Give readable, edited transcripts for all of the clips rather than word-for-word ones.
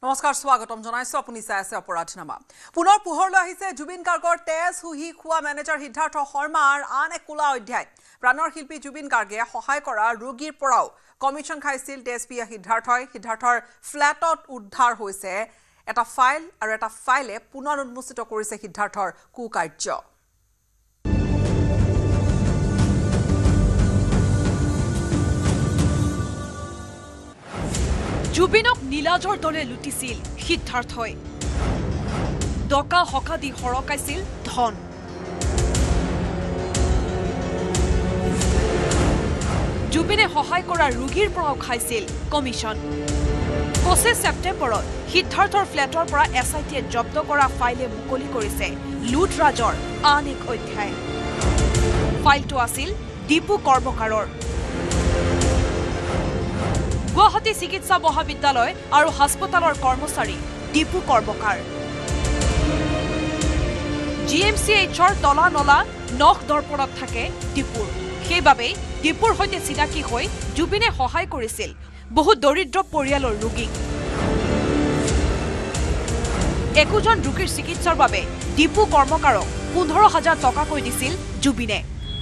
নমস্কাৰ স্বাগতম জনাইছো আপুনি চাই আছে অপৰাধনামা পুনৰ পোহৰলৈ আহিছে জুবিন গাৰ্গৰ তেজ হুহি খোৱা মেনেজাৰ সিদ্ধাৰ্থ শৰ্মাৰ আন এক কোলা অধ্যায় প্ৰাণৰ শিল্পী জুবিন গাৰ্গে সহায় কৰা ৰোগীৰ পৰাও কমিছন খাইছিল তেজপিয়া সিদ্ধাৰ্থৰ ফ্ল্যাটত উদ্ধাৰ হৈছে এটা ফাইল আৰু এটা ফাইলে পুনৰ উন্মোচিত কৰিছে সিদ্ধাৰ্থৰ কুকাৰ্য জুবিনক নীলাজৰ দলে লুটিছিল সিদ্ধাৰ্থই ডকা হকা দি হৰকাইছিল ধন জুবিনে সহায় কৰা ৰোগীৰ পৰাও খাইছিল কমিছন 25 ছেপ্টেম্বৰত সিদ্ধাৰ্থৰ ফ্ল্যাটৰ পৰা এছআইটিয়ে জব্দ কৰা ফাইলে মুকলি কৰিছে লুটৰাজৰ আন এক অধ্যায় ফাইলটো আছিল দীপু কৰ্মকাৰৰ গুৱাহাটী চিকিৎসা মহাবিদ্যালয় আৰু হাস্পতালৰ কৰ্মচাৰী দীপু কৰ্মকাৰ জিএমচিএইচৰ তলা নলা নখ দৰ্পণত থাকে দীপুৰ সেইবাবে দীপুৰ সৈতে চিনাকি হৈ জুবিনে সহায় কৰিছিল বহু দৰিদ্ৰ পৰিয়ালৰ ৰোগীক একোজন ৰোগীৰ চিকিৎসাৰ বাবে দীপু কৰ্মকাৰক 15,000 টকাকৈ দিছিল জুবিনে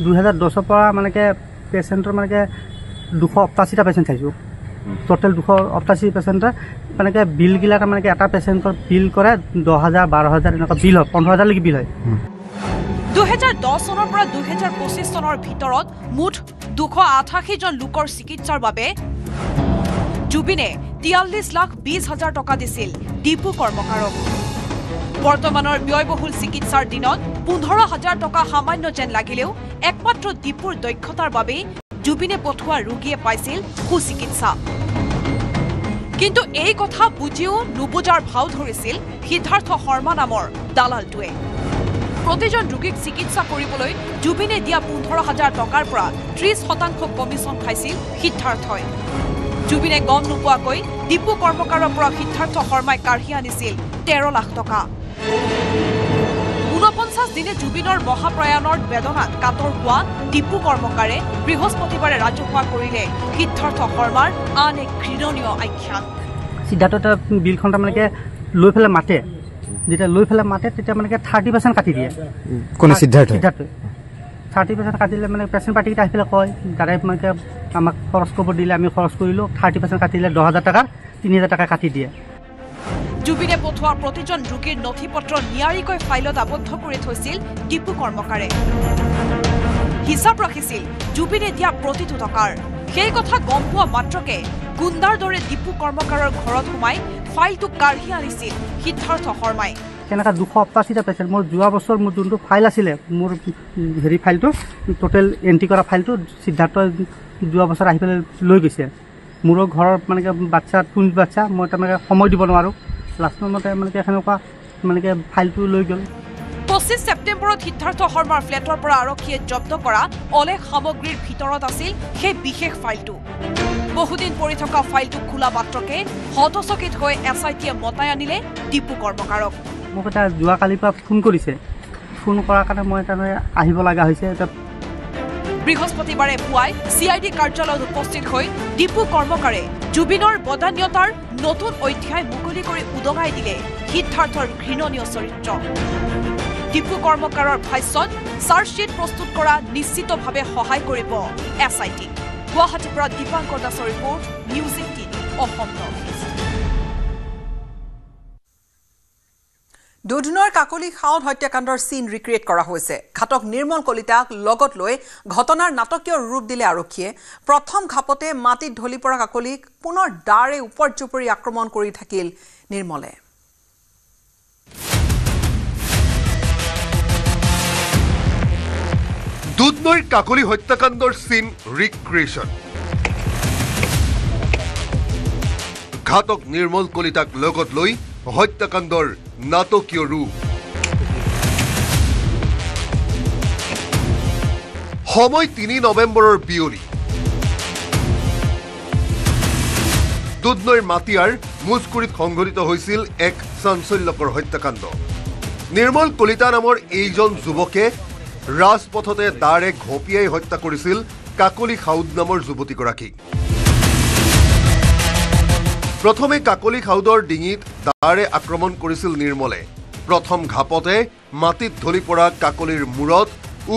2010 পৰা মানেকে পেশেন্টৰ মানেকে 288টা পেশেন্ট চাইছো টোটাল 288 পেশেন্টৰ মানেকে বিল গিলা মানেকে এটা পেশেন্টৰ বিল কৰে 10,000 12,000 এনেকা বিল হয় 15,000 লৈকে বিল হয় 2010 চনৰ পৰা 2025 চনৰ ভিতৰত মুঠ 288 জন লোকৰ চিকিৎসাৰ বাবে জুবিনে 43,20,000 টকা দিছিল দীপু কৰ্মকাৰক বৰ্তমানৰ ব্যয়বহুল চিকিৎসাৰ দিনত 15,000 টকা সামান্য যেন লাগিলেও একমাত্ৰ দীপুৰ দক্ষতাৰ বাবে জুবিনে পঠোৱা ৰোগীয়ে পাইছিল সুচিকিৎসা কিন্তু এই কথা বুজিও নুবুজাৰ ভাও ধৰিছিল সিদ্ধাৰ্থ শৰ্মা নামৰ দালালটোৱে প্ৰতিজন ৰোগীক চিকিৎসা কৰিবলৈ জুবিনে দিয়া 15,000 টকাৰ পৰা 30% কমিছন খাইছিল সিদ্ধাৰ্থই জুবিনে গম নোপোৱাকৈ দীপু কৰ্মকাৰৰ পৰা সিদ্ধাৰ্থ শৰ্মাই কাঢ়ি আনিছিল 13 লাখ টকা 49 দিনে জুবিনৰ মহাপ্ৰয়াণৰ বেদনাত কাতৰ হোৱা দীপু কৰ্মকাৰে বৃহস্পতিবাৰে ৰাজহুৱা কৰিলে সিদ্ধাৰ্থ শৰ্মাৰ আন এক ঘৃণনীয় আখ্যান সিদ্ধাৰ্থ বিলখন মানে লৈ ফেলে মাতে যেতিয়া লৈ ফেলে মাতে তেতিয়া মানে 30% কাটি দিয়ে কোনে সিদ্ধাৰ্থ 30% কাটিলে মানে পেশেন্ট পাৰ্টিকেইটা আহি পেলাই কয় দাদাই মানে আমাক খৰচ কৰিব দিলে আমি খৰচ কৰিলো 30% কাটিলে 10,000 টকা 3,000 টকা কাটি দিয়ে জুবিনে পঠোৱা প্ৰতিজন ৰোগীৰ নথিপত্ৰ নিয়াৰিকৈ ফাইলত আবদ্ধ কৰি থৈছিল দীপু কৰ্মকাৰে হিচাপ ৰাখিছিল জুবিনে দিয়া প্ৰতিটো টকাৰ সেই কথা গম পোৱা মাত্ৰকে গুণ্ডাৰ দৰে দীপু কৰ্মকাৰৰ ঘৰত সোমাই ফাইলটো কাঢ়ি আনিছিল সিদ্ধাৰ্থ শৰ্মাই কেনেকা 288টা পেশেন্ট মোৰ যোৱা বছৰ মোৰ যোনটো ফাইল আছিলে মোৰ হেৰি ফাইলটো টোটেল এন্ট্ৰি কৰা ফাইলটো সিদ্ধাৰ্থ যোৱা বছৰ আহি পেলাই লৈ গৈছে মোৰ ঘৰৰ মানে বাচ্চা টুইন বাচ্চা মই তাৰমানে সময় দিব নোৱাৰো লাষ্ট মতে মানে এখনকা মানে ফাইলটো লৈ গ'ল 25 ছেপ্টেম্বৰত সিদ্ধাৰ্থ শৰ্মাৰ ফ্ল্যাটৰ পৰা আৰক্ষীয়ে জব্দ কৰা অলেখ সামগ্ৰীৰ ভিতৰত আছিল সেই বিশেষ ফাইলটো বহুদিন পৰি থকা ফাইলটো খোলা মাত্ৰকে হতচকিত হৈ এছআইটিয়ে মতাই আনিলে দীপু কৰ্মকাৰক মোক এটা যোৱাকালিৰ পৰা ফোন কৰিছে ফোন কৰাৰ কাৰণে মই তাৰমানে আহিব লগা হৈছে বৃহস্পতিবাৰে পুৱাই চিআইডি কাৰ্যালয়ত উপস্থিত হৈ দীপু কৰ্মকাৰে জুবিনৰ বদান্যতাৰ নতুন অধ্যায় মুকলি কৰি উদঙাই দিলে সিদ্ধাৰ্থৰ ঘৃণনীয় চৰিত্ৰ দীপু কৰ্মকাৰৰ ভাষ্যত চাৰ্জশ্বীট প্ৰস্তুত কৰা নিশ্চিতভাৱে সহায় কৰিব এছআইটি গুৱাহাটীৰ পৰা দীপাংকৰ দাসৰ report news 18 Assam north east দুধনৰ কাকলি খাউন হত্যাকাণ্ডৰ সিন ৰিক্ৰিয়েট কৰা হৈছে ঘাতক নিৰ্মল কলিতাক লগত লৈ ঘটনাৰ নাটকীয় ৰূপ দিলে আৰক্ষীয়ে প্ৰথম ঘাপতে মাটিত ঢলি পৰা কাকলিক পুনৰ দাৰে উপৰ্যুপৰি আক্ৰমণ কৰি থাকিল নিৰ্মলে দুধনৈৰ কাকলি হত্যাকাণ্ডৰ সিন ৰিক্ৰিয়েশ্যন ঘাতক নিৰ্মল কলিতাক লগত লৈ হত্যাকাণ্ডৰ নাটকীয় ৰূপ সময় 3 নৱেম্বৰৰ বিয়লি দুধনৈৰ মাটিয়াৰ মুজকুৰিত সংঘটিত হৈছিল এক চাঞ্চল্যকৰ হত্যাকাণ্ড নিৰ্মল কলিতা নামৰ এইজন যুৱকে ৰাজপথতে দাৰে ঘপিয়াই হত্যা কৰিছিল কাকলি খাউদ নামৰ যুৱতীগৰাকীক প্ৰথমে কাকলি খাউদৰ ডিঙিত দাৰে আক্ৰমণ কৰিছিল নিৰ্মলে। প্ৰথম ঘাপতে মাটিত ঢলি পৰা কাকলিৰ মূৰত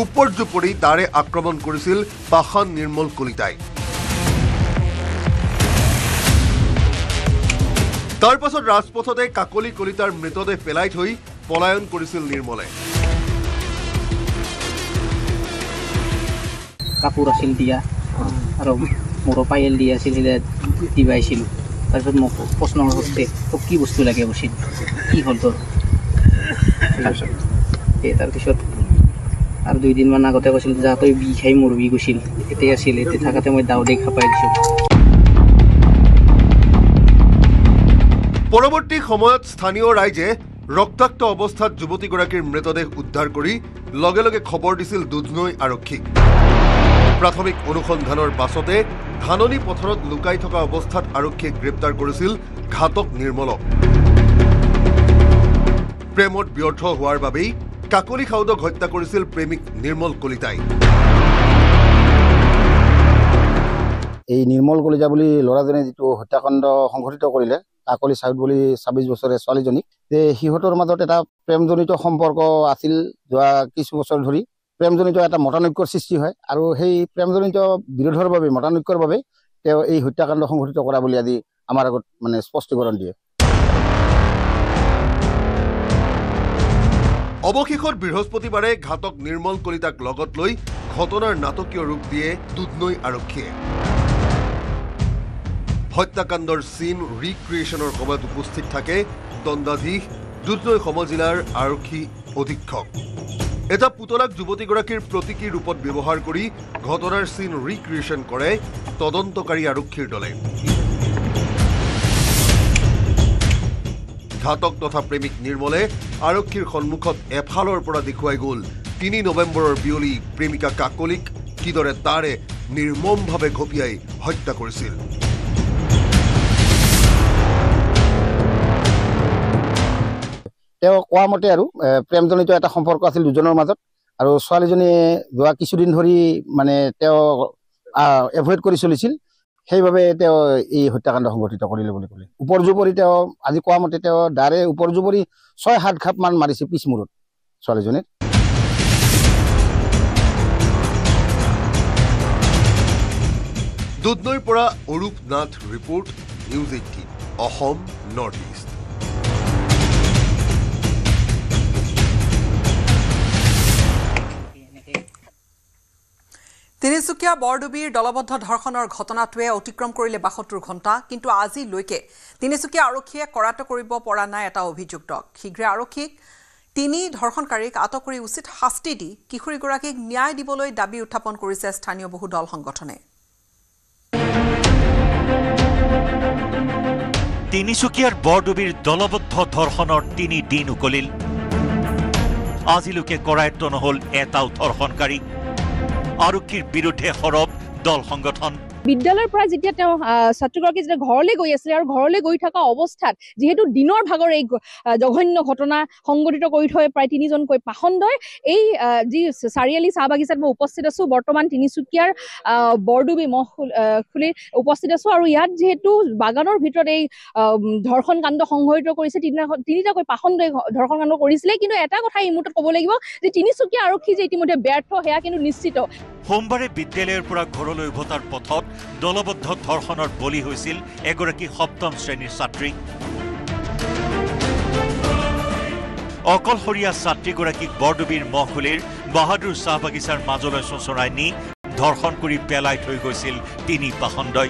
উপৰ্যুপৰি দাৰে আক্ৰমণ কৰিছিল পাষাণ নিৰ্মল কলিতাই। তাৰ পাছত ৰাজপথতে কাকলি কলিতাৰ মৃতদেহ পেলাই থৈ পলায়ন কৰিছিল নিৰ্মলে। কাপোৰ আছিল দিয়া আৰু মোৰো পায়েল দিয়া আছিল, দিবাইছিলোঁ। তাৰপিছত মোক প্ৰশ্ন কৰিছে তোক কি বস্তু লাগে উচিত, কি হ'ল তোৰ? তাৰপিছত আৰু 2 দিনমান আগতে কৈছিল যা তই বি খাই মৰবি গৈছিল, এতিয়া আছিল। এতিয়া থাকাতে মই দাউদে খাপাই দিছোঁ। পৰৱৰ্তী সময়ত স্থানীয় ৰাইজে ৰক্তাক্ত অৱস্থাত যুৱতীগৰাকীৰ মৃতদেহ উদ্ধাৰ কৰি লগে লগে খবৰ দিছিল দুধনৈ আৰক্ষীক। প্ৰাথমিক অনুসন্ধানৰ পাছতে ধাননি পথাৰত লুকাই থকা অৱস্থাত আৰক্ষীয়ে গ্ৰেপ্তাৰ কৰিছিল ঘাতক নিৰ্মলক। প্ৰেমত ব্যৰ্থ হোৱাৰ বাবেই কাকলি খাউদক হত্যা কৰিছিল প্ৰেমিক নিৰ্মল কলিতাই। এই নিৰ্মল কলিতা বুলি ল'ৰাজনে যিটো হত্যাকাণ্ড সংঘটিত কৰিলে কাকলি খাউদ বুলি 26 বছৰীয়া ছোৱালীজনীক, যে সিহঁতৰ মাজত এটা প্ৰেমজনিত সম্পৰ্ক আছিল। যোৱা কিছু বছৰ ধৰি প্ৰেমজনিত এটা মতানৈক্যৰ সৃষ্টি হয় আৰু সেই প্ৰেমজনিত বিৰোধৰ বাবে, মতানৈক্যৰ বাবে তেওঁ এই হত্যাকাণ্ড সংঘটিত কৰা বুলি আজি আমাৰ আগত স্পষ্টীকৰণ দিয়ে। অৱশেষত বৃহস্পতিবাৰে ঘাতক নিৰ্মল কলিতাক লগত লৈ ঘটনাৰ নাটকীয় ৰূপ দিয়ে দুধনৈ আৰক্ষীয়ে। হত্যাকাণ্ডৰ চিন ৰিক্ৰিয়েশ্যনৰ সময়ত উপস্থিত থাকে দণ্ডাধীশ দুধনৈ সমজিলাৰ আৰক্ষী অধীক্ষক। এটা পুতলাক যুৱতীগৰাকীৰ প্ৰতীকী ৰূপত ব্যৱহাৰ কৰি ঘটনাৰ চিন ৰিক্ৰিয়েশ্যন কৰে তদন্তকাৰী আৰক্ষীৰ দলে। ঘাতক তথা প্ৰেমিক নিৰ্মলে আৰক্ষীৰ সন্মুখত এফালৰ পৰা দেখুৱাই গ'ল 3 নৱেম্বৰৰ বিয়লি প্ৰেমিকা কাকলিক কিদৰে তাৰে নিৰ্মমভাৱে ঘপিয়াই হত্যা কৰিছিল। তেওঁ কোৱা মতে আৰু প্ৰেমজনিত এটা সম্পৰ্ক আছিল দুজনৰ মাজত আৰু ছোৱালীজনীয়ে যোৱা কিছুদিন ধৰি তেওঁ এভইড কৰি চলিছিল। সেইবাবে তেওঁ এই হত্যাকাণ্ড সংঘটিত কৰিলে বুলি ক'লে। উপৰ্যুপৰি তেওঁ আজি কোৱা মতে তেওঁ দাৰে উপৰ্যুপৰি 6-7 ঘাপ মান মাৰিছে পিছমূৰত ছোৱালীজনীৰ। দুধনৈৰ পৰা Arup Nath report, news 18 Assam north east. Tinsukia বৰডুবিৰ দলবদ্ধ ধৰ্ষণৰ ঘটনাটোৱে অতিক্ৰম কৰিলে 72 ঘণ্টা, কিন্তু আজিলৈকে তিনিচুকীয়া আৰক্ষীয়ে কৰায়ত্ব কৰিব পৰা নাই এটা অভিযুক্তক। শীঘ্ৰে আৰক্ষীক 3 ধৰ্ষণকাৰীক আটক কৰি উচিত শাস্তি দি কিশোৰীগৰাকীক ন্যায় দিবলৈ দাবী উত্থাপন কৰিছে স্থানীয় বহু দল সংগঠনে। তিনিচুকীয়াৰ বৰডুবিৰ দলবদ্ধ ধৰ্ষণৰ 3 দিন উকলিল। আজিলৈকে কৰায়ত্ব নহ'ল এটাও ধৰ্ষণকাৰী। আৰক্ষীৰ বিৰুদ্ধে সৰব দল সংগঠন। বিদ্যালয়ৰ পৰা যেতিয়া তেওঁ ছাত্ৰীগৰাকী যেতিয়া ঘৰলৈ গৈ আছিলে আৰু ঘৰলৈ গৈ থকা অৱস্থাত যিহেতু দিনৰ ভাগৰ এই জঘন্য ঘটনা সংঘটিত কৰি থৈ প্ৰায় 3জনকৈ পাখণ্ডই এই যি চাৰিআলি চাহ বাগিচাত মই উপস্থিত আছোঁ। বৰ্তমান তিনিচুকীয়াৰ বৰডুবি মহখুলিত উপস্থিত আছোঁ আৰু ইয়াত যিহেতু বাগানৰ ভিতৰত এই ধৰ্ষণ কাণ্ড সংঘটিত কৰিছে, 3টাকৈ পাখণ্ডই ধৰ্ষণ কাণ্ড কৰিছিলে। কিন্তু এটা কথা এই মুহূৰ্তত ক'ব লাগিব যে তিনিচুকীয়া আৰক্ষী যে ইতিমধ্যে ব্যৰ্থ সেয়া কিন্তু নিশ্চিত। সোমবাৰে বিদ্যালয়ৰ পৰা ঘৰলৈ উভতাৰ পথত দলবদ্ধ ধৰ্ষণৰ বলি হৈছিল এগৰাকী 7ম শ্ৰেণীৰ ছাত্ৰী। অকলশৰীয়া ছাত্ৰীগৰাকীক বৰডুবিৰ মহখুলিৰ বাহাদুৰ চাহ বাগিচাৰ মাজলৈ চোঁচৰাই নি ধৰ্ষণ কৰি পেলাই থৈ গৈছিল 3 পাখণ্ডই।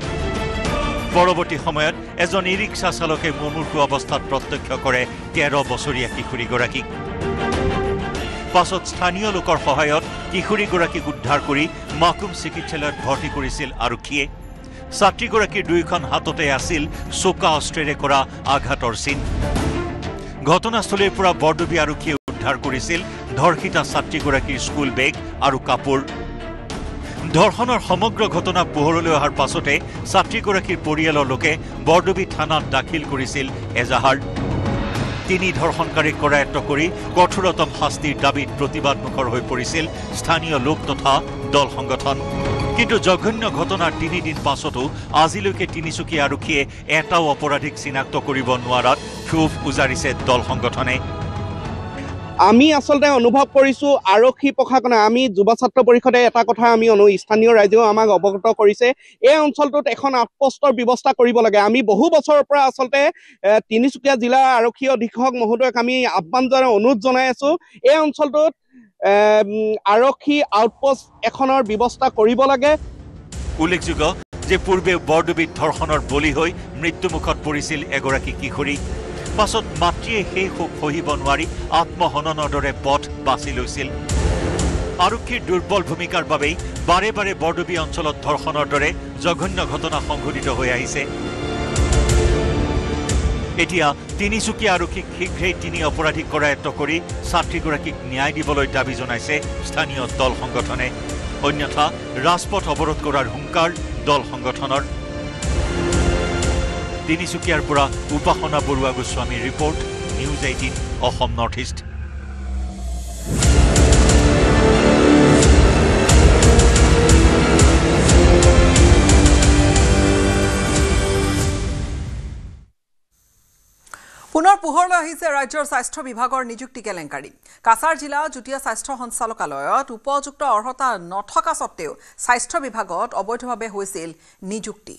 পৰৱৰ্তী সময়ত এজন ই ৰিক্সা চালকে মুমূৰ্ষু অৱস্থাত প্ৰত্যক্ষ কৰে 13 বছৰীয়া কিশোৰীগৰাকীক। পাছত স্থানীয় লোকৰ সহায়ত কিশোৰীগৰাকীক উদ্ধাৰ কৰি মাকুম চিকিৎসালয়ত ভৰ্তি কৰিছিল আৰক্ষীয়ে। ছাত্ৰীগৰাকীৰ 2খন হাততে আছিল চোকা অস্ত্ৰেৰে কৰা আঘাতৰ চিন। ঘটনাস্থলীৰ পৰা বৰডুবি আৰক্ষীয়ে উদ্ধাৰ কৰিছিল ধৰ্ষিতা ছাত্ৰীগৰাকীৰ স্কুল বেগ আৰু কাপোৰ। ধৰ্ষণৰ সমগ্ৰ ঘটনা পোহৰলৈ অহাৰ পাছতে ছাত্ৰীগৰাকীৰ পৰিয়ালৰ লোকে বৰডুবি থানাত দাখিল কৰিছিল এজাহাৰ। 3 ধৰ্ষণকাৰীক কৰায়ত্ব কৰি কঠোৰতম শাস্তিৰ দাবীত প্ৰতিবাদমুখৰ হৈ পৰিছিল স্থানীয় লোক তথা দল সংগঠন। কিন্তু জঘন্য ঘটনাৰ 3 দিন পাছতো আজিলৈকে তিনিচুকীয়া আৰক্ষীয়ে এটাও অপৰাধীক চিনাক্ত কৰিব নোৱাৰাত ক্ষোভ উজাৰিছে দল সংগঠনে। আমি আসলতে অনুভৱ কৰিছো আৰক্ষী প্ৰশাসনে আমি যুৱ ছাত্ৰ পৰিষদে এটা কথা আমি স্থানীয় ৰাইজেও আমাক অৱগত কৰিছে এই অঞ্চলটোত এখন আউটপোষ্টৰ ব্যৱস্থা কৰিব লাগে। আমি বহু বছৰৰ পৰা আসলতে তিনিচুকীয়া জিলা আৰক্ষী অধীক্ষক মহোদয়ক আমি আহ্বান জনাই অনুৰোধ জনাই আছো এই অঞ্চলটোত আৰক্ষী আউটপোষ্ট এখনৰ ব্যৱস্থা কৰিব লাগে। উল্লেখযোগ্য যে পূৰ্বে বৰডুবিত ধৰ্ষণৰ বলি হৈ মৃত্যুমুখত পৰিছিল এগৰাকী কিশোৰী। পাছত মাতৃয়ে সেই শোক সহিব নোৱাৰি আত্মহননৰ দৰে পথ বাছি লৈছিল। আৰক্ষীৰ দুৰ্বল ভূমিকাৰ বাবেই বাৰে বাৰে বৰডুবি অঞ্চলত ধৰ্ষণৰ দৰে জঘন্য ঘটনা সংঘটিত হৈ আহিছে। এতিয়া তিনিচুকীয়া আৰক্ষীক শীঘ্ৰেই 3 অপৰাধীক কৰায়ত্ব কৰি ছাত্ৰীগৰাকীক ন্যায় দিবলৈ দাবী জনাইছে স্থানীয় দল সংগঠনে। অন্যথা ৰাজপথ অৱৰোধ কৰাৰ হুংকাৰ দল সংগঠনৰ। তিনিচুকীয়াৰ পৰা উপাসনা বৰুৱা গোস্বামীৰ report, news 18 Assam north east. পুনৰ পোহৰলৈ আহিছে ৰাজ্যৰ স্বাস্থ্য বিভাগৰ নিযুক্তি কেলেংকাৰী। কাছাৰ জিলা যুটীয়া স্বাস্থ্য সঞ্চালকালয়ত উপযুক্ত অৰ্হতা নথকা সত্ত্বেও স্বাস্থ্য বিভাগত অবৈধভাৱে হৈছিল নিযুক্তি।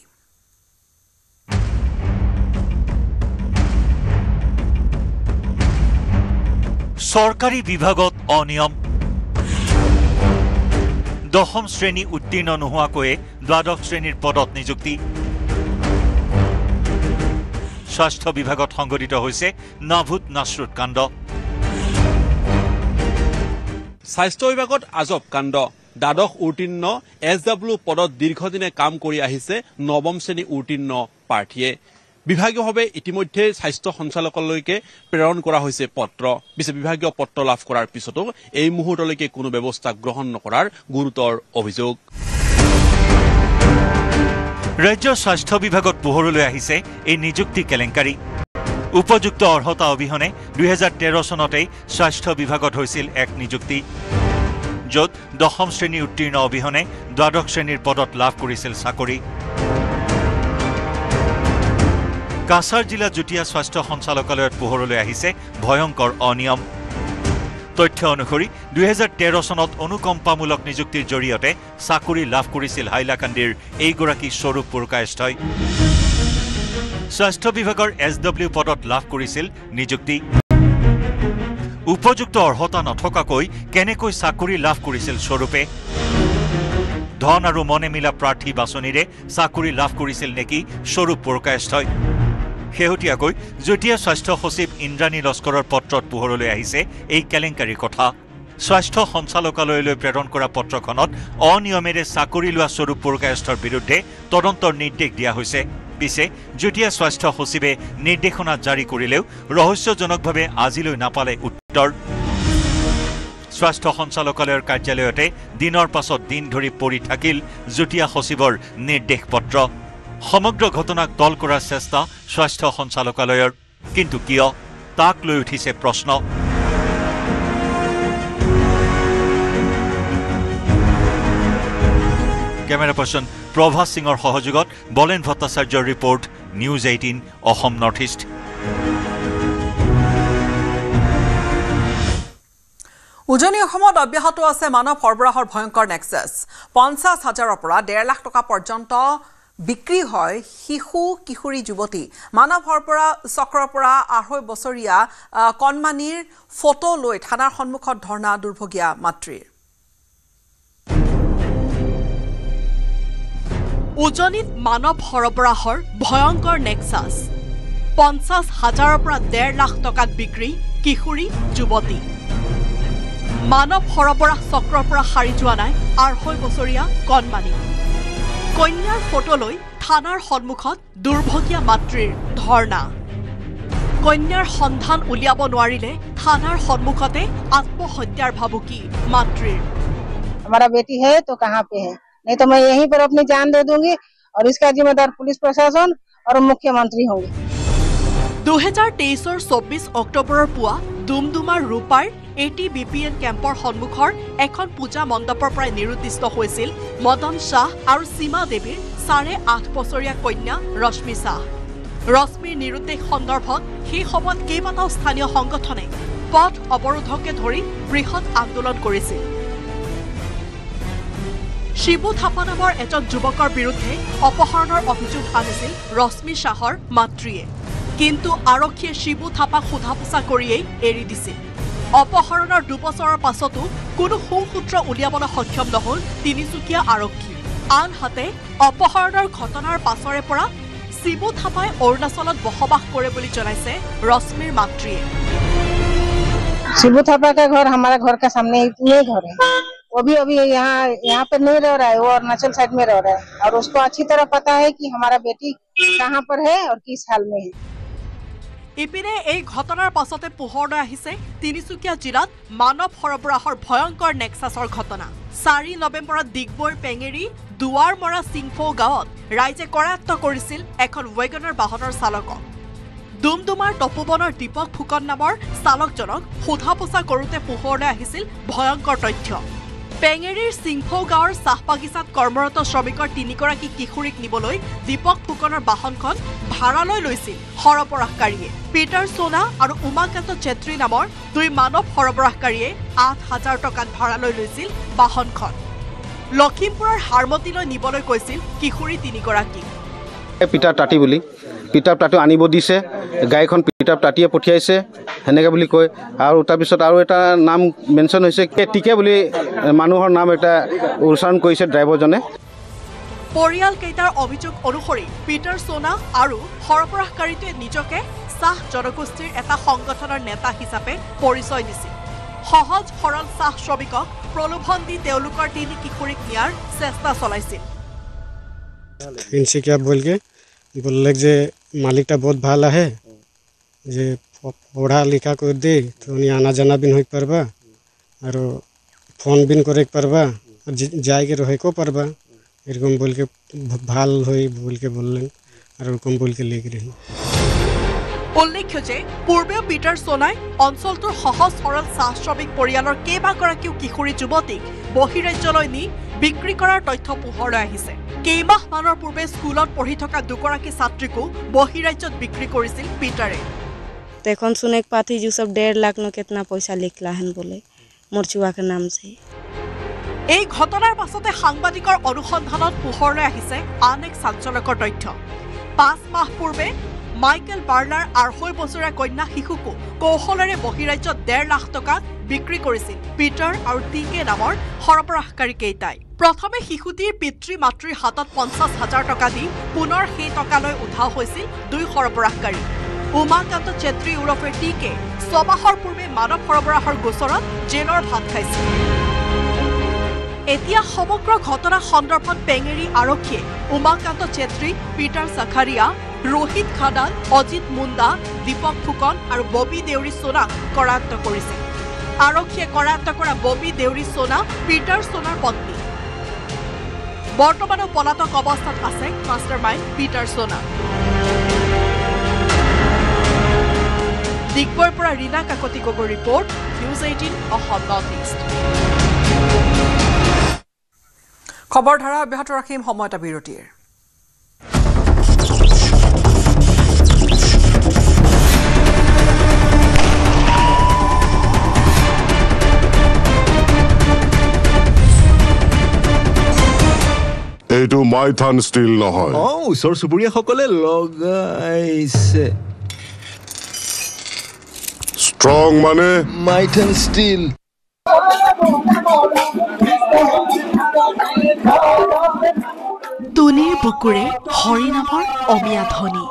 চৰকাৰী বিভাগত অনিয়ম। 10ম শ্ৰেণী উত্তীৰ্ণ নোহোৱাকৈয়ে 12শ শ্ৰেণীৰ পদত নিযুক্তি। স্বাস্থ্য বিভাগত সংঘটিত হৈছে নাভুত নাছৰুট কাণ্ড। স্বাস্থ্য বিভাগত আজব কাণ্ড। 12শ উত্তীৰ্ণ SW পদত দীৰ্ঘদিনে কাম কৰি আহিছে 9ম শ্ৰেণী উত্তীৰ্ণ প্ৰাৰ্থীয়ে। বিভাগীয়ভাৱে ইতিমধ্যে স্বাস্থ্য সঞ্চালকালয়কে প্ৰেৰণ কৰা হৈছে পত্ৰ। পিছে বিভাগীয় পত্ৰ লাভ কৰাৰ পিছতো এই মুহূৰ্তলৈকে কোনো ব্যৱস্থা গ্ৰহণ নকৰাৰ গুৰুতৰ অভিযোগ। ৰাজ্যৰ স্বাস্থ্য বিভাগত পোহৰলৈ আহিছে এই নিযুক্তি কেলেংকাৰী। উপযুক্ত অৰ্হতা অবিহনে 2013 চনতেই স্বাস্থ্য বিভাগত হৈছিল এক নিযুক্তি, য'ত 10ম শ্ৰেণী উত্তীৰ্ণ অবিহনে 12শ শ্ৰেণীৰ পদত লাভ কৰিছিল চাকৰি। কাছাৰ জিলা যুটীয়া স্বাস্থ্য সঞ্চালকালয়ত পোহৰলৈ আহিছে ভয়ংকৰ অনিয়ম। তথ্য অনুসৰি 2013 চনত অনুকম্পামূলক নিযুক্তিৰ জৰিয়তে চাকৰি লাভ কৰিছিল হাইলাকান্দিৰ এইগৰাকী স্বৰূপ পুৰকায়স্থই। স্বাস্থ্য বিভাগৰ SW পদত লাভ কৰিছিল নিযুক্তি। উপযুক্ত অৰ্হতা নথকাকৈ কেনেকৈ চাকৰি লাভ কৰিছিল স্বৰূপে? ধন আৰু মনে মিলা প্ৰাৰ্থী বাছনিৰে চাকৰি লাভ কৰিছিল নেকি স্বৰূপ পুৰকায়স্থই? শেহতীয়াকৈ যুটীয়া স্বাস্থ্য সচিব ইন্দ্ৰাণী লস্কৰৰ পত্ৰত পোহৰলৈ আহিছে এই কেলেংকাৰীৰ কথা। স্বাস্থ্য সঞ্চালকালয়লৈ প্ৰেৰণ কৰা পত্ৰখনত অনিয়মেৰে চাকৰি লোৱা স্বৰূপ পুৰকায়স্থৰ বিৰুদ্ধে তদন্তৰ নিৰ্দেশ দিয়া হৈছে। পিছে যুটীয়া স্বাস্থ্য সচিবে নিৰ্দেশনা জাৰি কৰিলেও ৰহস্যজনকভাৱে আজিলৈ নাপালে উত্তৰ। স্বাস্থ্য সঞ্চালকালয়ৰ কাৰ্যালয়তে দিনৰ পাছত দিন ধৰি পৰি থাকিল যুটীয়া সচিবৰ নিৰ্দেশ পত্ৰ। সমগ্ৰ ঘটনাক দল কৰাৰ চেষ্টা স্বাস্থ্য সঞ্চালকালয়ৰ, কিন্তু কিয় তাক লৈ উঠিছে প্ৰশ্ন। কেমেৰা পাৰ্চন প্ৰভাস সিঙৰ সহযোগত বলেন ভট্টাচাৰ্যৰ report, news 18 Assam north east. উজনি অসমত অব্যাহত আছে মানৱ সৰবৰাহৰ ভয়ংকৰ নেক্সাছ। 50,000ৰ পৰা 1.5 লাখ টকা পৰ্যন্ত বিক্ৰী হয় শিশু কিশোৰী যুৱতী। মানৱ সৰবৰাহ চক্ৰৰ পৰা 2.5 বছৰীয়া কণমানিৰ ফটো লৈ থানাৰ সন্মুখত ধৰ্ণা দুৰ্ভগীয়া মাতৃৰ। উজনিত মানৱ সৰবৰাহৰ ভয়ংকৰ নেক্সাছ। 50,000ৰ পৰা 1.5 লাখ টকাত বিক্ৰী কিশোৰী যুৱতী। মানৱ সৰবৰাহ চক্ৰৰ পৰা সাৰি যোৱা নাই 2.5 বছৰীয়া কণমানি। কন্যাৰ ফটো লৈ থানাৰ সন্মুখত দুৰ্ভগীয়া মাতৃৰ ধৰ্ণা। কন্যাৰ সন্ধান উলিয়াব নোৱাৰিলে থানাৰ সন্মুখতে আত্মহত্যাৰ ভাবুকি মাতৃৰ। हमारा बेटी है तो कहाँ पे है, नहीं तो मैं यहीं पर अपनी जान दे दूंगी और इसका जिम्मेदार पुलिस प्रशासन और मुख्यमंत्री होंगे। 2023 24 অক্টোবৰৰ পুৱা ডুমডুমাৰ ৰূপাৰ ATBPN কেম্পৰ সন্মুখৰ এখন পূজা মণ্ডপৰ পৰা নিৰুদ্দিষ্ট হৈছিল মদন শাহ আৰু সীমা দেৱীৰ 8.5 বছৰীয়া কন্যা ৰশ্মি শাহ। ৰশ্মিৰ নিৰুদ্দেশ সন্দৰ্ভত সেই সময়ত কেইবাটাও স্থানীয় সংগঠনে পথ অৱৰোধকে ধৰি বৃহৎ আন্দোলন কৰিছিল। শিবু থাপা নামৰ এজন যুৱকৰ বিৰুদ্ধে অপহৰণৰ অভিযোগ আনিছিল ৰশ্মি শাহৰ মাতৃয়ে, কিন্তু আৰক্ষীয়ে শিবু থাপাক সোধা-পোছা কৰিয়েই এৰি দিছিল। অপহৰণৰ 2 বছৰৰ পাছতো কোনো সুসূত্ৰ উলিয়াবলৈ সক্ষম নহল তিনিচুকীয়া আৰক্ষী। আনহাতে অপহৰণৰ ঘটনাৰ পাছৰে পৰা শিবু থাপাই অৰুণাচলত বসবাস কৰে বুলি জনাইছে ৰশ্মিৰ মাতৃয়ে। शिबू थापा का घर हमारा घर का सामने ये घर है। वो भी अभी यहाँ पे नहीं रह रहा है, वो अरुणाचल साइड में रह रहा है और उसको अच्छी तरह पता है कि हमारा बेटी कहाँ पर है और किस हाल में है। ইপিনে এই ঘটনাৰ পাছতে পোহৰলৈ আহিছে তিনিচুকীয়া জিলাত মানৱ সৰবৰাহৰ ভয়ংকৰ নেক্সাছৰ ঘটনা। 4 নৱেম্বৰত ডিগবৈৰ পেঙেৰী দুৱাৰমৰা সিংফৌ গাঁৱত ৰাইজে কৰায়ত্ব কৰিছিল এখন ৱেগনাৰ বাহনৰ চালকক। ডুমডুমাৰ তপোবনৰ দীপক ফুকন নামৰ চালকজনক সোধা-পোছা কৰোঁতে পোহৰলৈ আহিছিল ভয়ংকৰ তথ্য। পেঙেৰীৰ সিংফৌ গাঁৱৰ চাহ বাগিচাত কৰ্মৰত শ্ৰমিকৰ 3গৰাকী কিশোৰীক নিবলৈ দীপক ফুকনৰ বাহনখন ভাড়ালৈ লৈছিল সৰবৰাহকাৰীয়ে। পিটাৰ সোনা আৰু উমাকান্ত চেত্ৰী নামৰ 2 মানৱ সৰবৰাহকাৰীয়ে 8,000 টকাত ভাড়ালৈ লৈছিল বাহনখন। লখিমপুৰৰ হাৰমতিলৈ নিবলৈ কৈছিল কিশোৰী 3গৰাকীক। পিটাৰ টাটি বুলি পিটাৰ টাটি আনিব দিছে, গাড়ীখন পিটাৰ টাটিয়ে পঠিয়াইছে সেনেকৈ বুলি কয়। আৰু তাৰপিছত আৰু এটা নাম মেনশ্যন হৈছে টিকে বুলি মানুহৰ নাম এটা উচ্চাৰণ কৰিছে ড্ৰাইভাৰজনে। পৰিয়ালকেইটাৰ অভিযোগ অনুসৰি পিটাৰ সোনা আৰু সৰবৰাহকাৰীটোৱে নিজকে চাহ জনগোষ্ঠীৰ এটা সংগঠনৰ নেতা হিচাপে পৰিচয় দিছিল। সহজ সৰল চাহ শ্ৰমিকক প্ৰলোভন দি তেওঁলোকৰ 3 কিশোৰীক নিয়াৰ চেষ্টা চলাইছিল। इनसे क्या बोल जे मालिकटा बहुत भाला है, जे पढ़ा लिखा कर दे तो उन्हें आना जाना भी नहीं पारबा और फोन भी करे पारबा और जाए रहे को पारबा एरकम बोल के ভাল হই बोल के बोलें और एरकम बोल के लेके रही। উল্লেখ্য যে পূৰ্বেও পিটাৰ সোনাই অঞ্চলটোৰ সহজ সৰল চাহ শ্ৰমিক পৰিয়ালৰ কেইবাগৰাকীও কিশোৰী যুৱতীক বহিৰাজ্যলৈ নি বিক্ৰী কৰাৰ তথ্য পোহৰলৈ আহিছে। কেইমাহমানৰ পূৰ্বে স্কুলত পঢ়ি থকা 2গৰাকী ছাত্ৰীকো বহিৰাজ্যত বিক্ৰী কৰিছিল পিটাৰে। देखन सुने के पाती जो सब 1.5 लाख न कितना पैसा लिखला है बोले मोरचुआ के नाम से। এই ঘটনাৰ পাছতে সাংবাদিকৰ অনুসন্ধানত পোহৰলৈ আহিছে আন এক চাঞ্চল্যকৰ তথ্য। 5 মাহ পূৰ্বে মাইকেল বাৰ্লাৰ 2.5 বছৰীয়া কন্যা শিশুকো কৌশলেৰে বহিৰাজ্যত 1.5 লাখ টকাত বিক্ৰী কৰিছিল পিটাৰ আৰু টিকে নামৰ সৰবৰাহকাৰী কেইটাই। প্ৰথমে শিশুটিৰ পিতৃ মাতৃৰ হাতত 50,000 টকা দি পুনৰ সেই টকালৈ উঠাও হৈছিল 2 সৰবৰাহকাৰী। উমাকান্ত চেত্ৰী ওৰফে টিকে 6 মাহৰ পূৰ্বে মানৱ সৰবৰাহৰ গোচৰত জেলৰ ভাত খাইছিল। এতিয়া সমগ্ৰ ঘটনা সন্দৰ্ভত পেঙেৰী আৰক্ষীয়ে উমাকান্ত চেত্ৰী, পিটাৰ সাখাৰিয়া, ৰোহিত খাডাল, অজিত মুণ্ডা, দীপক ফুকন আৰু ববি দেউৰী সোনাক কৰায়ত্ব কৰিছে। আৰক্ষীয়ে কৰায়ত্ব কৰা ববি দেউৰী সোনা পিটাৰ সোনাৰ পত্নী। বৰ্তমানো পলাতক অৱস্থাত আছে মাষ্টাৰমাইণ্ড পিটাৰ সোনা। ডিগবৈৰ পৰা Rina Kakati Gogoi report, news 18 Assam north east. খবৰ ধাৰা অব্যাহত ৰাখিম সময় এটা বিৰতিৰ। এইটো মাইথান ষ্টিল নহয়। ওচৰ চুবুৰীয়াসকলে লগাইছে। ষ্ট্ৰং মানে মাইথান ষ্টিল। তুনিৰ বুকুৰে হৰি নামৰ অমিয়া ধ্বনি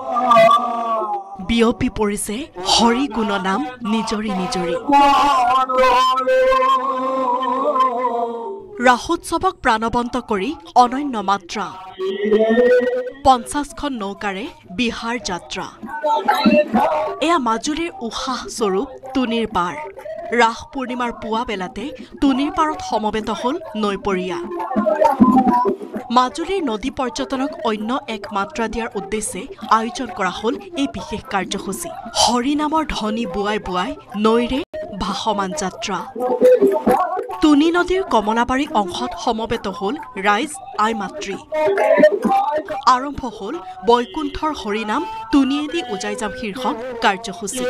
বিয়পি পৰিছে হৰি গুণ নাম নিজৰি নিজৰি। ৰাসোৎসৱক প্ৰাণৱন্ত কৰি অনন্য মাত্ৰা 50খন নৌকাৰে বিহাৰ যাত্ৰা। এয়া মাজুলীৰ উশাহ স্বৰূপ তুনিৰ পাৰ। ৰাস পূৰ্ণিমাৰ পুৱা বেলাতে তুনিৰ পাৰত সমবেত হল নৈপৰীয়া। মাজুলীৰ নদী পৰ্যটনক অন্য এক মাত্ৰা দিয়াৰ উদ্দেশ্যে আয়োজন কৰা হ'ল এই বিশেষ কাৰ্যসূচী হৰি নামৰ ধ্বনি বুৱাই বুৱাই নৈৰে ভাসমান যাত্ৰা তুনি নদীৰ কমলাবাৰী অংশত সমবেত হ'ল ৰাইজ আই মাতৃ আৰম্ভ হ'ল বৈকুণ্ঠৰ হৰিনাম তুনিয়েদি উজাই যাম শীৰ্ষক কাৰ্যসূচী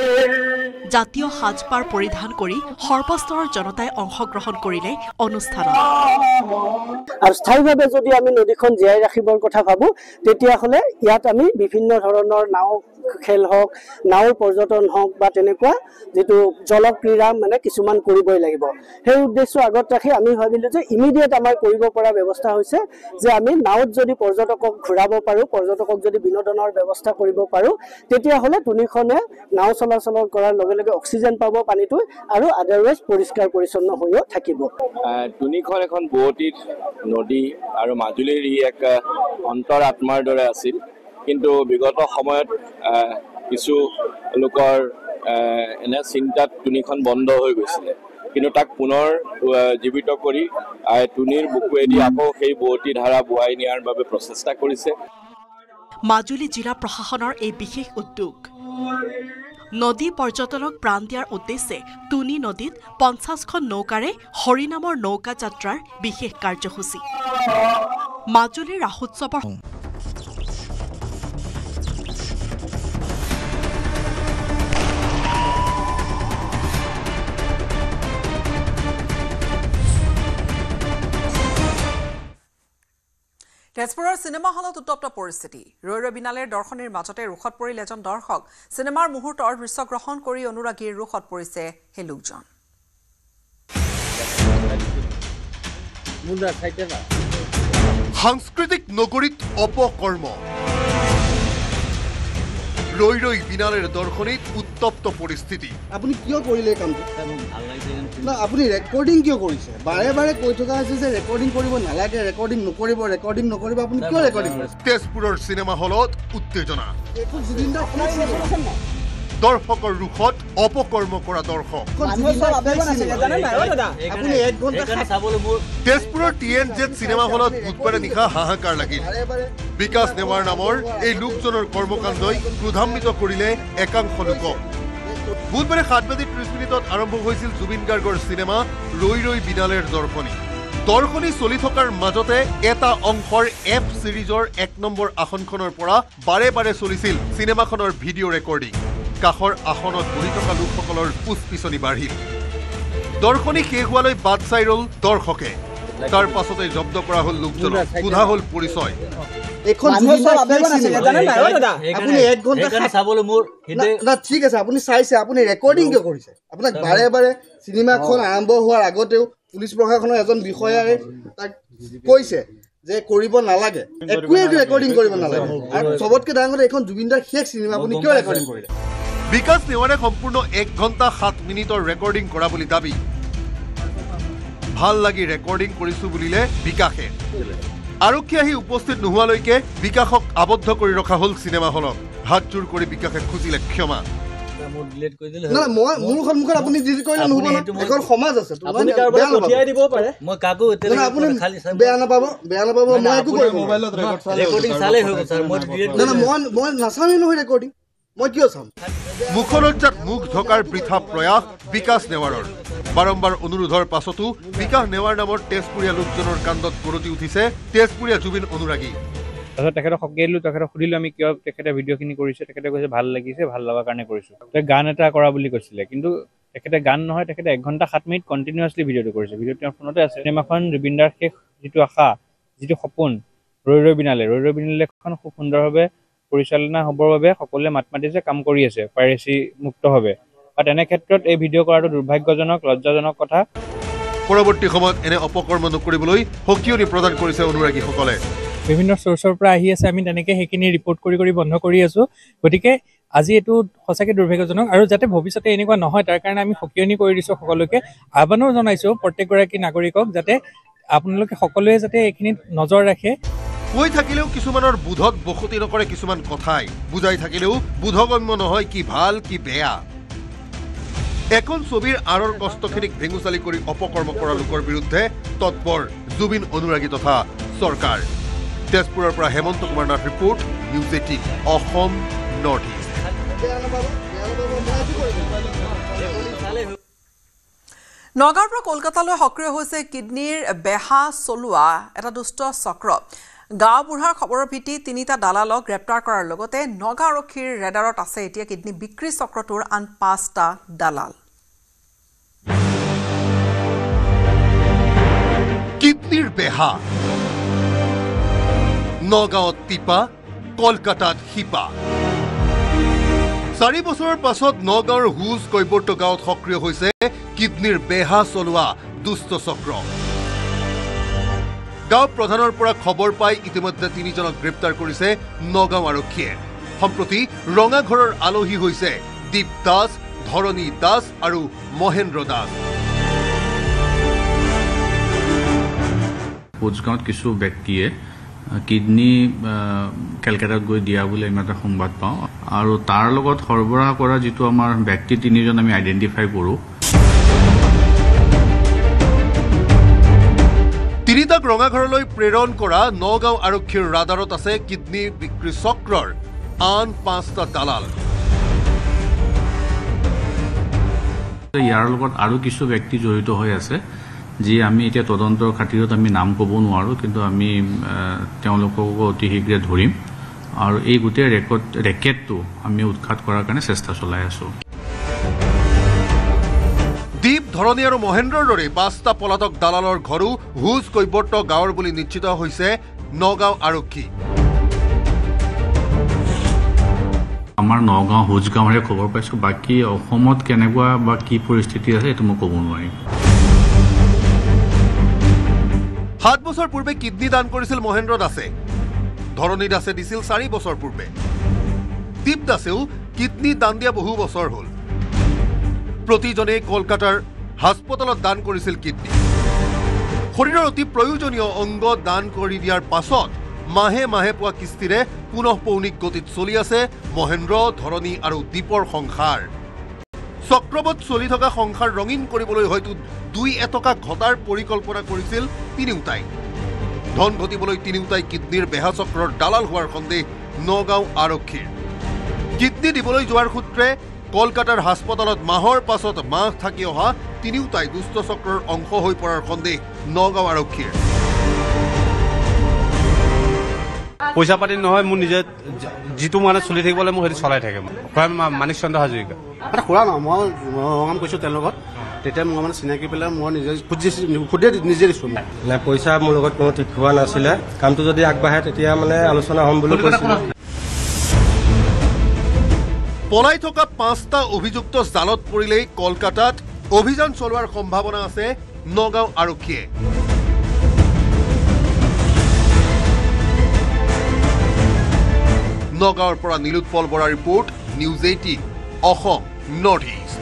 জাতীয় সাজপাৰ পৰিধান কৰি সৰ্বস্তৰৰ জনতাই অংশগ্ৰহণ কৰিলে অনুষ্ঠানত আৰু স্থায়ীভাৱে যদি আমি নদীখন জীয়াই ৰাখিবৰ কথা ভাবো তেতিয়াহ'লে ইয়াত আমি বিভিন্ন ধৰণৰ নাও খেল হওক নাওৰ পৰ্যটন হওক বা তেনেকুৱা যেটো জলক্ৰীড়া মানে কিছুমান কৰিবই লাগিব সেই উদ্দেশ্য আগত ৰাখি আমি ভাবিলো যে ইমিডিয়েট আমাৰ কৰিব পৰা ব্যৱস্থা হৈছে যে আমি নাওত যদি পৰ্যটকক ঘূৰাব পাৰো পৰ্যটকক যদি বিনোদনৰ ব্যৱস্থা কৰিব পাৰো তেতিয়াহ'লে তুনিখনে নাও চলাচল কৰাৰ লগে লগে অক্সিজেন পাব পানীটো আৰু আদাৰৱাইজ পৰিষ্কাৰ পৰিচ্ছন্ন হৈও থাকিব তুনিখন এখন বুৱতীৰ নদী আৰু মাজুলীৰ ই এক অন্তৰ আত্মাৰ দৰে আছিল কিন্তু বিগত সময়ত কিছু লোকৰ এনে চিন্তাত তুনিখন বন্ধ হৈ গৈছিলে কিন্তু তাক পুনৰ জীৱিত কৰি তুনিৰ বুকুৱেদি আকৌ সেই বুৱতী ধাৰা বুৱাই নিয়াৰ বাবে প্ৰচেষ্টা কৰিছে মাজুলী জিলা প্ৰশাসনৰ এই বিশেষ উদ্যোগ নদী পৰ্যটনক প্ৰাণ দিয়াৰ উদ্দেশ্যে তুনি নদীত 50খন নৌকাৰে হৰিনামৰ নৌকা যাত্ৰাৰ বিশেষ কাৰ্যসূচী মাজুলীৰ ৰাসোৎসৱৰ তেজপুৰৰ চিনেমা হলত উত্তপ্ত পৰিস্থিতি ৰৈ ৰৈ বিনালেৰ দৰ্শনীৰ মাজতে ৰোষত পৰিল এজন দৰ্শক চিনেমাৰ মুহূৰ্তৰ দৃশ্য গ্ৰহণ কৰি অনুৰাগীৰ ৰোষত পৰিছে সেই লোকজন সাংস্কৃতিক নগৰীত অপকৰ্ম ৰৈ ৰৈ বিনালেৰ দৰ্শনীত উত্তপ্ত পৰিস্থিতি আপুনি কিয় কৰিলে কামটো না আপুনি ৰেকৰ্ডিং কিয় কৰিছে বাৰে বাৰে কৈ থকা হৈছে যে ৰেকৰ্ডিং কৰিব নালাগে ৰেকৰ্ডিং নকৰিব আপুনি কিয় ৰেকৰ্ডিং কৰিছে তেজপুৰৰ চিনেমা হলত উত্তেজনা দৰ্শকৰ ৰোষত অপকৰ্ম কৰা দৰ্শক তেজপুৰৰ TNZ চিনেমা হলত বুধবাৰে নিশা হাহাকাৰ লাগিল বিকাশ নেৱাৰ নামৰ এই লোকজনৰ কৰ্মকাণ্ডই ক্ৰোধান্বিত কৰিলে একাংশ লোকক বুধবাৰে 7:30 আৰম্ভ হৈছিল জুবিন গাৰ্গৰ চিনেমা ৰৈ ৰৈ বিনালেৰ দৰ্শনী চলি থকাৰ মাজতে এটা অংশৰ F সিৰিজৰ 1 নম্বৰ আসনখনৰ পৰা বাৰে বাৰে চলিছিল চিনেমাখনৰ ভিডিঅ' ৰেকৰ্ডিং কাখৰ আসনত বহি থকা লোকসকলৰ উৎপিছনি বাঢ়িল দৰ্শনী শেষ হোৱালৈ বাদ চাই ৰল দৰ্শকে তাৰ পাছতে জব্দ কৰা হ'ল লোকজনক সোধা হ'ল পৰিচয় এখন আপুনি 1 ঘণ্টা চাবলৈ মোৰ না ঠিক আছে আপুনি চাইছে আপুনি ৰেকৰ্ডিং কিয় কৰিছে আপোনাক বাৰে বাৰে চিনেমাখন আৰম্ভ হোৱাৰ আগতেও পুলিচ প্ৰশাসনৰ এজন বিষয়াই তাক কৈছে যে কৰিব নালাগে একোৱে ৰেকৰ্ডিং কৰিব নালাগে আৰু সবতকৈ ডাঙৰ এখন জুবিনদাৰ শেষ চিনেমা আপুনি কিয় ৰেকৰ্ডিং কৰিলে বিকাশ নেৱাৰে সম্পূৰ্ণ 1 ঘণ্টা 7 মিনিটৰ ৰেকৰ্ডিং কৰা বুলি দাবী ভাল লাগি ৰেকৰ্ডিং কৰিছো বুলিলে বিকাশে আৰক্ষী আহি উপস্থিত নোহোৱালৈকে বিকাশক আবদ্ধ কৰি ৰখা হ'ল চিনেমা হলত হাত জোৰ কৰি বিকাশে খুজিলে ক্ষমা না মই মোৰ সন্মুখত আপুনি ডিলিট কৰিলে নহব না এখন সমাজ আছে আপুনি কাৰোবাক পঠিয়াই দিব পাৰে মই কাকো আপুনি বেয়া নাপাব মই একো কৰিব মোবাইলত ৰেকৰ্ডিং চালে হৈ গ'ল স্যাৰ মই ডিলিট না মই নাচামে নহয় ৰেকৰ্ডিং মই কিয় চাম মুখলজ্জাত মুখ ঢকাৰ বৃথা প্ৰয়াস বিকাশ নেৱাৰৰ বাৰম্বাৰ অনুৰোধৰ পাছতো বিকাশ নেৱাৰ নামৰ তেজপুৰীয়া লোকজনৰ কাণ্ডত গৰজি উঠিছে তেজপুৰীয়া জুবিন অনুৰাগী তেখেতক সকিয়ালো তেখেতক সুধিলো আমি কিয় তেখেতে ভিডিঅ'খিনি কৰিছে তেখেতে কৈছে ভাল লাগিছে ভাল লগাৰ কাৰণে কৰিছো গান এটা কৰা বুলি কৈছিলে কিন্তু তেখেতে গান নহয় তেখেতে 1 ঘণ্টা 7 মিনিট কণ্টিনিউৱাছলি ভিডিঅ'টো কৰিছে ভিডিঅ'টো ফোনতে আছে চিনেমাখন জুবিনদাৰ শেষ যিটো আশা যিটো সপোন ৰৈ ৰৈ বিনালেখন খুব সুন্দৰভাৱে পৰিচালনা হ'বৰ বাবে সকলোৱে মাত মাতিছে কাম কৰি আছে পাইৰেচি মুক্তভাৱে আৰু তেনে ক্ষেত্ৰত এই ভিডিঅ' কৰাটো দুৰ্ভাগ্যজনক লজ্জাজনক কথা পৰৱৰ্তী সময়ত এনে অপকৰ্ম নকৰিবলৈ সকিয়নি প্ৰদান কৰিছে অনুৰাগীসকলে বিভিন্ন সোৰ্চৰ পৰা আহি আছে আমি তেনেকৈ সেইখিনি ৰিপৰ্ট কৰি বন্ধ কৰি আছো গতিকে আজি এইটো সঁচাকৈ দুৰ্ভাগ্যজনক আৰু যাতে ভৱিষ্যতে এনেকুৱা নহয় তাৰ কাৰণে আমি সকিয়নি কৰি দিছোঁ সকলোকে আহ্বানো জনাইছোঁ প্ৰত্যেকগৰাকী নাগৰিকক যাতে আপোনালোকে সকলোৱে যাতে এইখিনিত নজৰ ৰাখে কৈ থাকিলেও কিছুমানৰ বুধত বসতি নকৰে কিছুমান কথাই বুজাই থাকিলেও বুধগম্য নহয় কি ভাল কি বেয়া এখন ছবিৰ আৰৰ কষ্টখিনিক ভেঙুচালি কৰি অপকৰ্ম কৰা লোকৰ বিৰুদ্ধে তৎপৰ জুবিন অনুৰাগী তথা চৰকাৰ তেজপুৰৰ পৰা Hemanta Kumar Nath report news 18 Assam north east. নগাঁৱৰ পৰা কলকাতালৈ সক্ৰিয় হৈছে কিডনীৰ বেহা চলোৱা এটা দুষ্ট চক্ৰ। গাঁওবুঢ়াৰ খবৰৰ ভিত্তিত 3টা দালালক গ্ৰেপ্তাৰ কৰাৰ লগতে নগাঁও আৰক্ষীৰ ৰেডাৰত আছে এতিয়া কিডনী বিক্ৰী চক্ৰটোৰ আন 5টা দালাল। কিডনীৰ বেহা নগাঁৱত টিপা, কলকাতাত শিপা। 4 বছৰৰ পাছত নগাঁৱৰ হুজ কৈবৰ্ত গাঁৱত সক্ৰিয় হৈছে কিডনীৰ বেহা চলোৱা দুষ্ট চক্ৰ। গাঁও প্ৰধানৰ পৰা খবৰ পাই ইতিমধ্যে 3জনক গ্ৰেপ্তাৰ কৰিছে নগাঁও আৰক্ষীয়ে। সম্প্ৰতি ৰঙাঘৰৰ আলহী হৈছে দীপ দাস, ধৰণী দাস আৰু মহেন্দ্ৰ দাস। কোচগাঁৱত কিছু ব্যক্তিয়ে কিডনী কেলকাতাত গৈ দিয়া বুলি আমি এটা সংবাদ পাওঁ আৰু তাৰ লগত সৰবৰাহ কৰা যিটো আমাৰ ব্যক্তি 3জন আমি আইডেণ্টিফাই কৰোঁ। 3টাক ৰঙাঘৰলৈ প্ৰেৰণ কৰা নগাঁও আৰক্ষীৰ ৰাডাৰত আছে কিডনী বিক্ৰী চক্ৰৰ আন 5টা দালাল। ইয়াৰ লগত আৰু কিছু ব্যক্তি জড়িত হৈ আছে যি আমি এতিয়া তদন্তৰ খাতিৰত আমি নাম ক'ব নোৱাৰোঁ, কিন্তু আমি তেওঁলোককো অতি শীঘ্ৰে ধৰিম আৰু এই গোটেই ৰেকেটটো আমি উৎখাত কৰাৰ কাৰণে চেষ্টা চলাই আছোঁ। দীপ, ধৰণী আৰু মহেন্দ্ৰৰ দৰে 5টা পলাতক দালালৰ ঘৰো হুজ কৈবৰ্ত গাঁৱৰ বুলি নিশ্চিত হৈছে নগাঁও আৰক্ষী। আমাৰ নগাঁও হুজ গাঁৱৰে খবৰ পাইছোঁ, বাকী অসমত কেনেকুৱা বা কি পৰিস্থিতি আছে এইটো মই ক'ব নোৱাৰিম। 7 বছৰ পূৰ্বে কিডনী দান কৰিছিল মহেন্দ্ৰ দাসে। ধৰণী দাসে দিছিল 4 বছৰ পূৰ্বে। দীপ দাসেও কিডনী দান দিয়া বহু বছৰ হ'ল। প্ৰতিজনে কলকাতাৰ হাস্পতালত দান কৰিছিল কিডনী। শৰীৰৰ অতি প্ৰয়োজনীয় অংগ দান কৰি দিয়াৰ পাছত মাহে মাহে পোৱা কিস্তিৰে পুনঃ পৌনিক গতিত চলি আছে মহেন্দ্ৰ, ধৰণী আৰু দীপৰ সংসাৰ। চক্ৰবত চলি থকা সংসাৰ ৰঙীন কৰিবলৈ হয়তো 2 এটকা ঘটাৰ পৰিকল্পনা কৰিছিল তিনিওটাই। ধন ঘটিবলৈ তিনিওটাই কিডনীৰ বেহা চক্ৰৰ দালাল হোৱাৰ সন্দেহ নগাঁও আৰক্ষীৰ। কিডনী দিবলৈ যোৱাৰ সূত্ৰে কলকাতাৰ হাস্পতালত মাহৰ পাছত মাহ থাকি অহা তিনিওটাই দুষ্ট চক্ৰৰ অংশ হৈ পৰাৰ সন্দেহ নগাঁও আৰক্ষীৰ। পইচা পাতি নহয়, মোৰ নিজে যিটো মানে চলি থাকিব লাগে মোৰ সেইটো চলাই থাকে। মানিক চন্দ্ৰ হাজৰিকা মানে খুৰা নহয়, মই ৰঙাম কৈছোঁ তেওঁৰ লগত। তেতিয়া মই মানে চিনাকি পেলাই মই নিজে খুদে নিজে দিছোঁ। নাই, পইচা মোৰ লগত কোনো ঠিক হোৱা নাছিলে। কামটো যদি আগবাঢ়ে তেতিয়া মানে আলোচনা হ'ম বুলি কৈছিলোঁ। পলাই থকা 5টা অভিযুক্ত জালত পৰিলেই কলকাতাত অভিযান চলোৱাৰ সম্ভাৱনা আছে নগাঁও আৰক্ষীয়ে। নগাঁৱৰ পৰা Nilotpal Bora report news 18 Assam north east.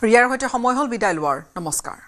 ৰিয়াৰ সৈতে সময় হ'ল বিদায় লোৱাৰ। নমস্কাৰ।